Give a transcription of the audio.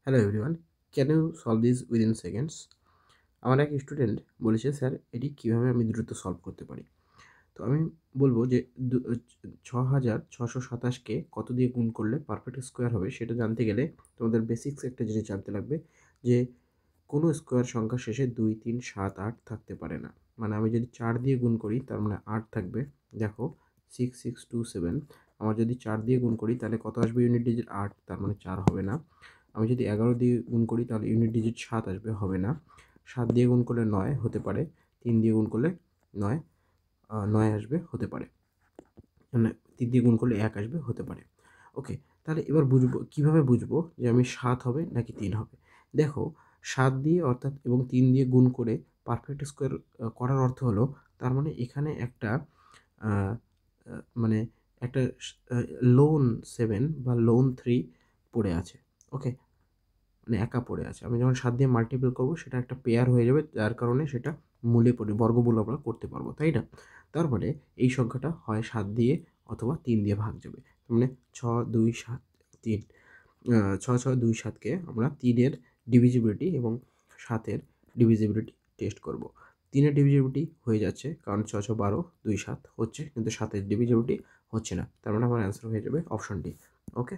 Hello everyone, can you solve this within seconds? আমার এক student বলেছে, স্যার এটি কীভাবে আমি দ্রুত সলভ করতে পারি। তো আমি বলবো যে ৬,৬২৭কে কত দিয়ে গুণ করলে পারফেক্ট স্কোয়ার হবে সেটা জানতে গেলে তোমাদের বেসিক্স একটা জিনিস জানতে লাগবে যে কোনো স্কোয়ার সংখ্যার শেষে ২, ৩, ৭, ৮ থাকতে পারে না। মানে আমি যদি ৪ দিয়ে গুণ করি তার মানে ৮ থাকবে। দেখো 6627, আমার যদি ৪ দিয়ে গুণ করি তাহলে কত আসবে? ইউনিট ডিজিট ৮, তার মানে ৪ হবে না। আমি যদি ১১ দিয়ে গুণ করি তাহলে ইউনিট ডিজিট ৭ আসবে, হবে না। ৭ দিয়ে গুণ করলে ৯ হতে পারে। ৩ দিয়ে গুণ করলে ৯ ৯ আসবে, হতে পারে। মানে ৩ দিয়ে গুণ করলে ১ আসবে, হতে পারে। ওকে, তাহলে এবার বুঝবো কীভাবে বুঝবো যে আমি ৭ হবে নাকি ৩ হবে? দেখো ৭ দিয়ে অর্থাৎ এবং ৩ দিয়ে গুণ করে পারফেক্ট স্কোয়ার করার অর্থ হলো তার মানে এখানে একটা আ আ মানে একটা লোন ৭ বা লোন ৩ পড়ে আছে। ওকে? মানে একা পড়ে আছে। আমি যখন ৭ দিয়ে মাল্টিপল করব সেটা একটা পেয়ার হয়ে যাবে। যার কারণে সেটা মূলে বর্গমূল আমরা করতে পারব। তাই না? তার মানে এই সংখ্যাটা হয় ৭ দিয়ে অথবা ৩ দিয়ে ভাগ যাবে। তার মানে ৬, ২, ৭, ৩। ৬, ৬, ২, ৭ কে আমরা ৩ এর ডিভিজিবিলিটি এবং ৭ এর ডিভিজিবিলিটি টেস্ট করব। ৩ এর ডিভিজিবিলিটি হয়ে যাচ্ছে কারণ ৬, ৬, ১২, ২, ৭ হচ্ছে, কিন্তু ৭ এর ডিভিজিবিলিটি হচ্ছে না। তার মানে আমার অ্যান্সার হয়ে যাবে অপশন ডি। ওকে?